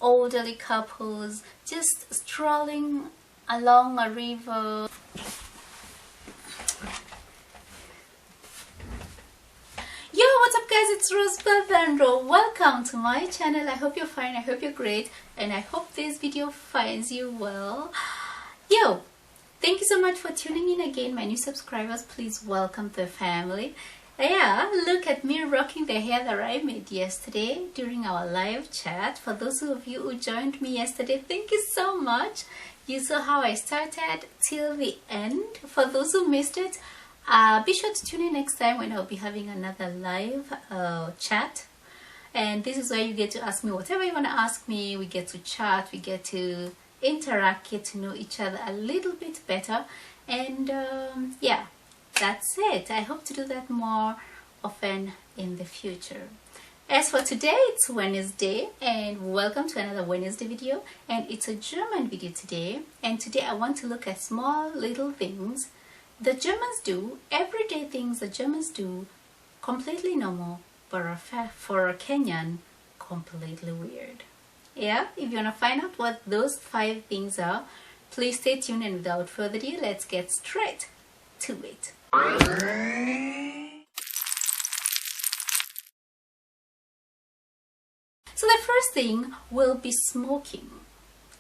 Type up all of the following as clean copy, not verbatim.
elderly couples just strolling along a river. Yo, what's up guys, it's Rosebud and welcome to my channel. I hope you're fine, I hope you're great, and I hope this video finds you well. Yo, thank you so much for tuning in again, my new subscribers. Please welcome the family. Yeah, look at me rocking the hair that I made yesterday during our live chat. For those of you who joined me yesterday, thank you so much. You saw how I started till the end. For those who missed it, be sure to tune in next time when I'll be having another live chat. And this is where you get to ask me whatever you want to ask me. We get to chat, we get to interact, get to know each other a little bit better. And yeah, that's it. I hope to do that more often in the future. As for today, it's Wednesday, and welcome to another Wednesday video. And it's a German video today. And today I want to look at small little things the Germans do, everyday things the Germans do, completely normal, but for a Kenyan, completely weird. Yeah, if you want to find out what those 5 things are, please stay tuned, and without further ado, let's get straight to it. So the first thing will be smoking.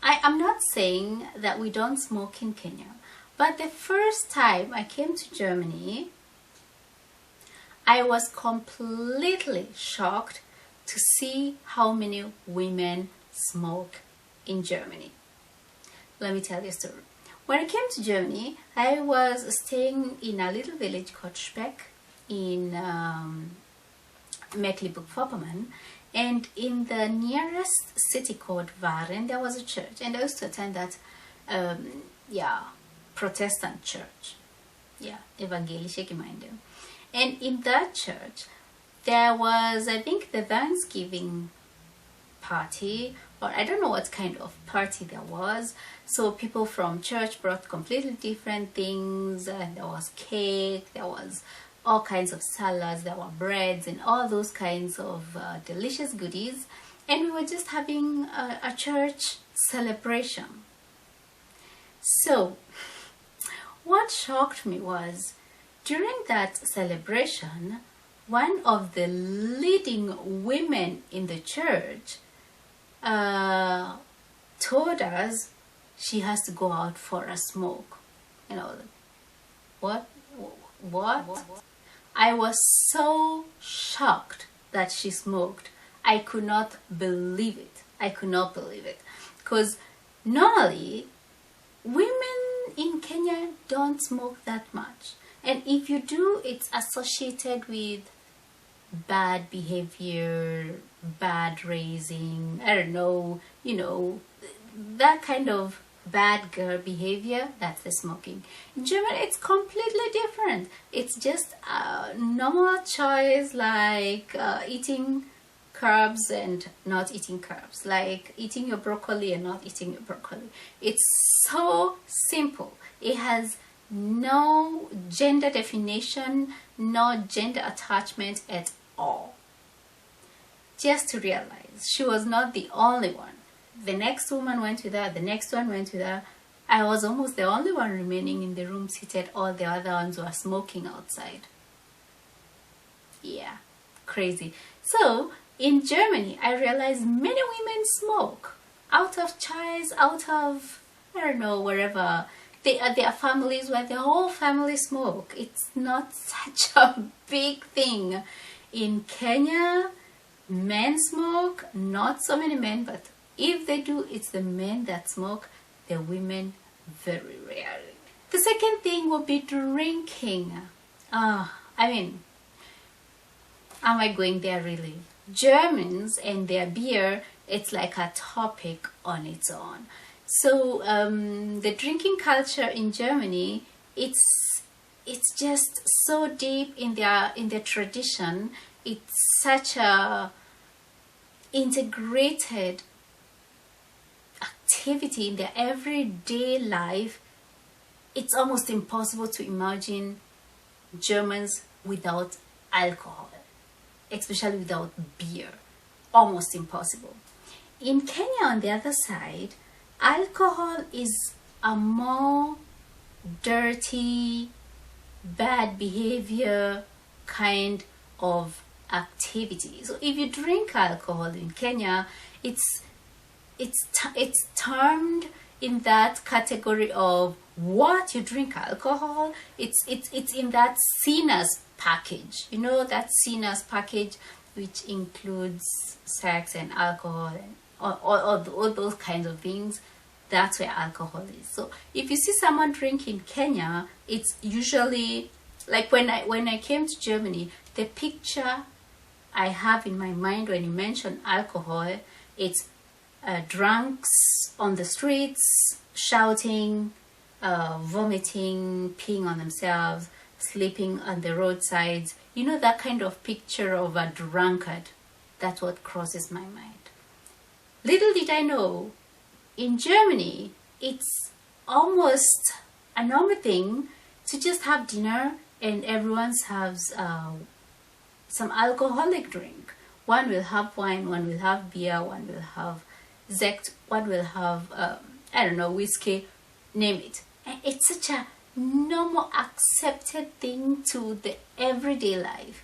I am not saying that we don't smoke in Kenya, but the first time I came to Germany, I was completely shocked to see how many women smoke in Germany. Let me tell you a story. When I came to Germany, I was staying in a little village called Speck in Mecklenburg-Vorpommern, and in the nearest city called Waren, there was a church, and I used to attend that Protestant church, evangelische Gemeinde. And in that church there was, I think, the Thanksgiving party, or I don't know what kind of party there was. So people from church brought completely different things, and there was cake, there was all kinds of salads, there were breads and all those kinds of delicious goodies, and we were just having a church celebration. So what shocked me was, during that celebration, one of the leading women in the church told us she has to go out for a smoke. You know, what? I was so shocked that she smoked. I could not believe it. I could not believe it. Because normally, women in Kenya don't smoke that much. And if you do, it's associated with bad behavior, bad raising, I don't know, you know, that kind of bad girl behavior. That's the smoking. In Germany, it's completely different. It's just a normal choice, like eating carbs and not eating carbs, like eating your broccoli and not eating your broccoli. It's so simple. It has no gender definition, no gender attachment at all. Just to realize, she was not the only one. The next woman went with her, the next one went with her. I was almost the only one remaining in the room seated. All the other ones were smoking outside. Yeah, crazy. So in Germany, I realized many women smoke out of choice, out of, I don't know, wherever. There are families where the whole family smoke. It's not such a big thing. In Kenya, men smoke, not so many men, but if they do, it's the men that smoke, the women very rarely. The second thing would be drinking. I mean, am I going there really? Germans and their beer, it's like a topic on its own. So the drinking culture in Germany, it's just so deep in their tradition. It's such a integrated activity in their everyday life. It's almost impossible to imagine Germans without alcohol, especially without beer. Almost impossible. in Kenya, on the other side, alcohol is a more dirty, bad behavior kind of activity. So if you drink alcohol in Kenya, it's termed in that category of what you drink alcohol. It's in that sinners package, you know, that sinners package, which includes sex and alcohol and all those kinds of things. That's where alcohol is. So if you see someone drink in Kenya, it's usually like when I came to Germany, the picture I have in my mind when you mention alcohol, it's drunks on the streets shouting, vomiting, peeing on themselves, sleeping on the roadsides. You know, that kind of picture of a drunkard. That's what crosses my mind. Little did I know, in Germany, it's almost a normal thing to just have dinner and everyone has some alcoholic drink. One will have wine, one will have beer, one will have Sekt, one will have, I don't know, whiskey, name it. And it's such a normal, accepted thing to the everyday life.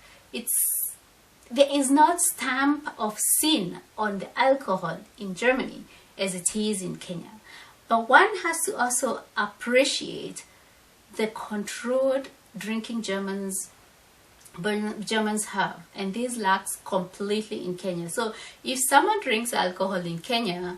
There is not stamp of sin on the alcohol in Germany as it is in Kenya. But one has to also appreciate the controlled drinking Germans have, and this lacks completely in Kenya. So if someone drinks alcohol in Kenya,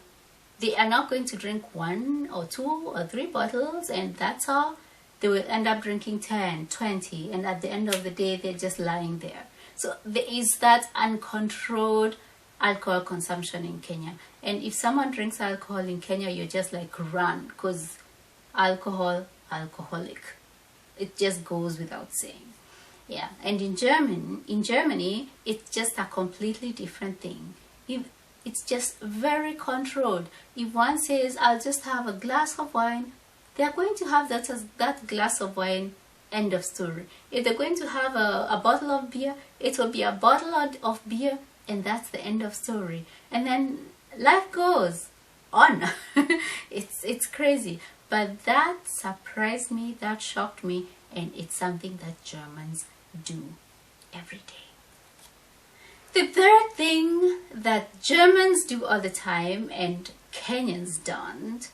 they are not going to drink 1 or 2 or 3 bottles and that's all. They will end up drinking 10, 20, and at the end of the day they're just lying there. So there is that uncontrolled alcohol consumption in Kenya. And if someone drinks alcohol in Kenya, you just like run, because alcoholic. It just goes without saying. Yeah, and in Germany, it's just a completely different thing. It's just very controlled. If one says, I'll just have a glass of wine, they're going to have that glass of wine, end of story. If they're going to have a bottle of beer, it will be a bottle of beer, and that's the end of story. And then life goes on. It's crazy. But that surprised me, that shocked me, and it's something that Germans do every day. The third thing that Germans do all the time and Kenyans don't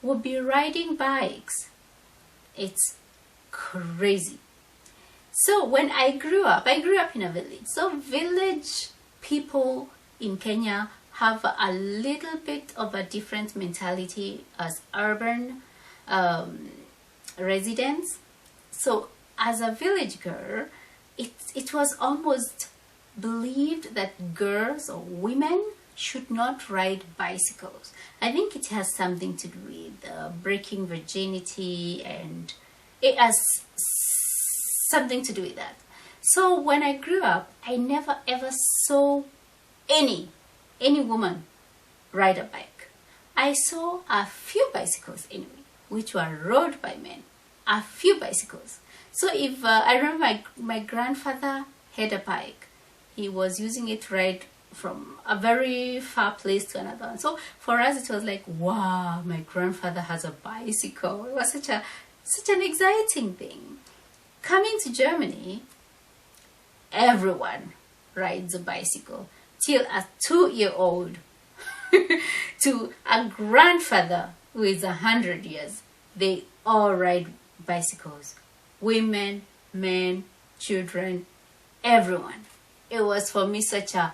would be riding bikes. It's crazy. So when I grew up in a village. So village people in Kenya have a little bit of a different mentality as urban residents. So as a village girl, it was almost believed that girls or women should not ride bicycles. I think it has something to do with breaking virginity, and it has something to do with that. So when I grew up, I never ever saw any woman ride a bike. I saw a few bicycles anyway, which were rode by men. A few bicycles. So if I remember my grandfather had a bike, he was using it right from a very far place to another. So for us it was like, wow, my grandfather has a bicycle. It was such an exciting thing. Coming to Germany, everyone rides a bicycle, till a 2-year-old to a grandfather who is 100 years. They all ride bicycles. Women, men, children, everyone. It was for me such a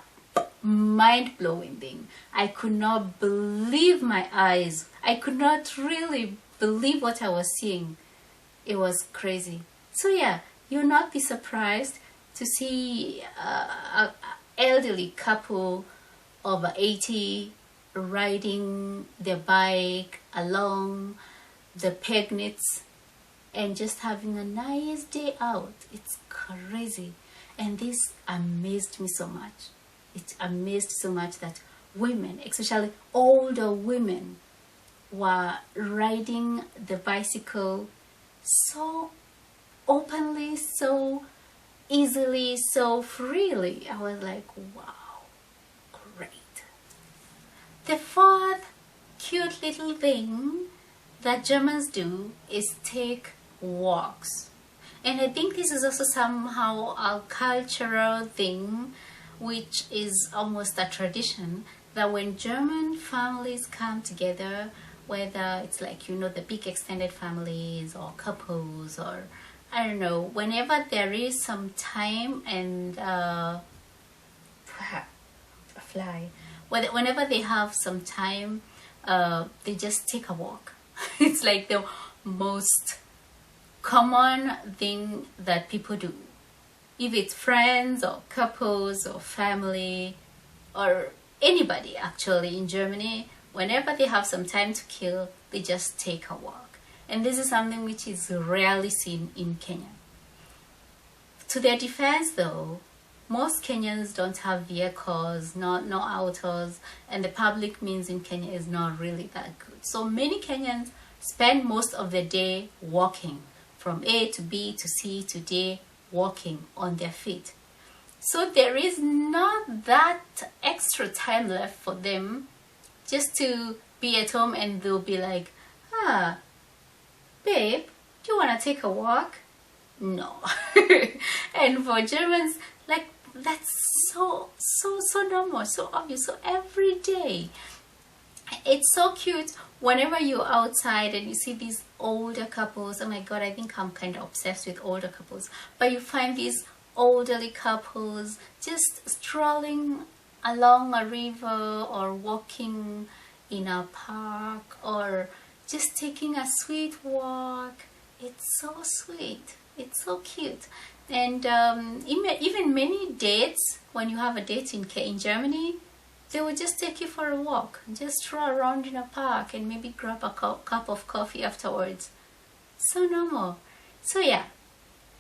mind-blowing thing. I could not believe my eyes. I could not really believe what I was seeing. It was crazy. So yeah, you'll not be surprised to see an elderly couple over 80 riding their bike along the pavements and just having a nice day out. It's crazy. And this amazed me so much. It amazed so much that women, especially older women, were riding the bicycle so openly, so easily, so freely. I was like, wow, great. The fourth cute little thing that Germans do is take walks. And I think this is also somehow a cultural thing, which is almost a tradition, that when German families come together, whether it's like, you know, the big extended families or couples, or I don't know, whenever there is some time and a fly, whenever they have some time, they just take a walk. It's like the most common thing that people do. If it's friends or couples or family or anybody actually in Germany, whenever they have some time to kill, they just take a walk. And this is something which is rarely seen in Kenya. To their defense though, most Kenyans don't have vehicles, no autos, and the public means in Kenya is not really that good. So many Kenyans spend most of the day walking from A to B to C to D, walking on their feet. So there is not that extra time left for them just to be at home, and they'll be like, babe, do you want to take a walk? No. And for Germans, like, that's so normal, so obvious. So every day, it's so cute whenever you're outside and you see these older couples. Oh my god, I think I'm kind of obsessed with older couples. But you find these elderly couples just strolling along a river or walking in a park or just taking a sweet walk. It's so sweet. It's so cute. And even many dates, when you have a date in Germany, they will just take you for a walk, just stroll around in a park and maybe grab a cup of coffee afterwards. So normal. So yeah,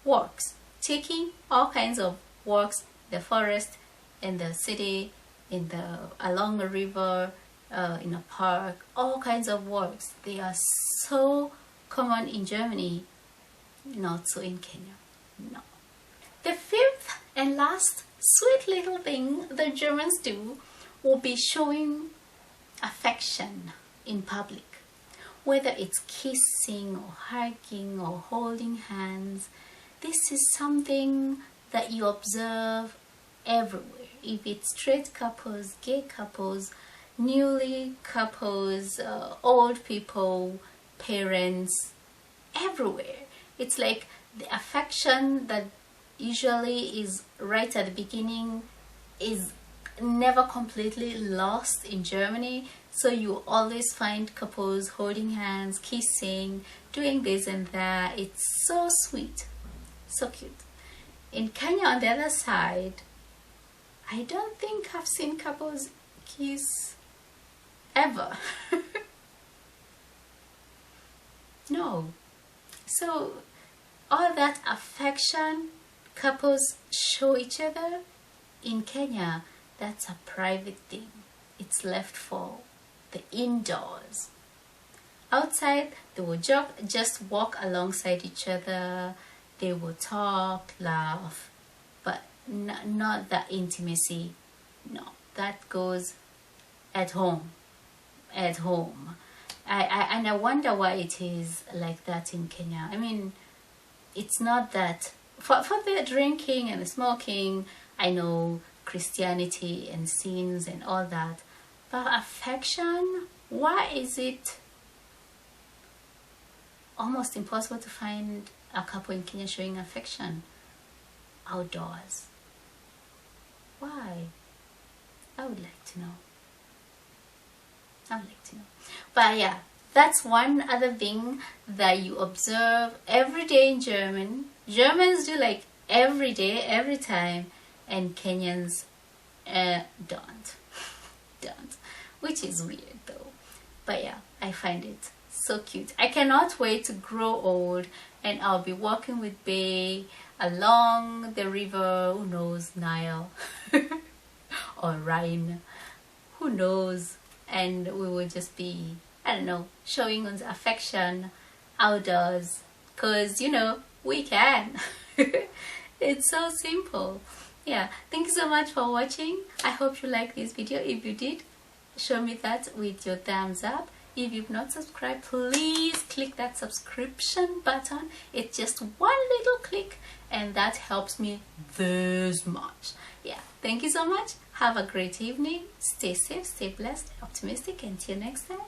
walks. Taking all kinds of walks, the forest, in the city, along a river, in a park, all kinds of walks. They are so common in Germany, not so in Kenya. No. The fifth and last sweet little thing the Germans do will be showing affection in public. Whether it's kissing or hugging or holding hands, this is something that you observe everywhere. If it's straight couples, gay couples, newly couples, old people, parents, everywhere. It's like the affection that usually is right at the beginning is never completely lost in Germany. So you always find couples holding hands, kissing, doing this and that. It's so sweet, so cute. In Kenya, on the other side, I don't think I've seen couples kiss ever. No. So all that affection couples show each other in Kenya, that's a private thing. It's left for the indoors. Outside, they will just walk alongside each other. They will talk, laugh, but not that intimacy. No, that goes at home. At home. And I wonder why it is like that in Kenya. I mean, it's not that for the drinking and the smoking, I know Christianity and sins and all that, but affection, why is it almost impossible to find a couple in Kenya showing affection outdoors? Why? I would like to know. I would like to know. But yeah, that's one other thing that you observe every day in Germans do, like every day, every time, and Kenyans don't, which is weird though. But yeah, I find it so cute. I cannot wait to grow old and I'll be walking with Bay along the river, who knows, Nile or Rhine, who knows, and we will just be, I don't know, showing us affection outdoors, because you know we can. It's so simple. Yeah, thank you so much for watching. I hope you liked this video. If you did, show me that with your thumbs up. If you've not subscribed, please click that subscription button. It's just one little click and that helps me this much. Yeah, thank you so much. Have a great evening. Stay safe, stay blessed, optimistic, and till next time.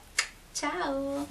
Ciao.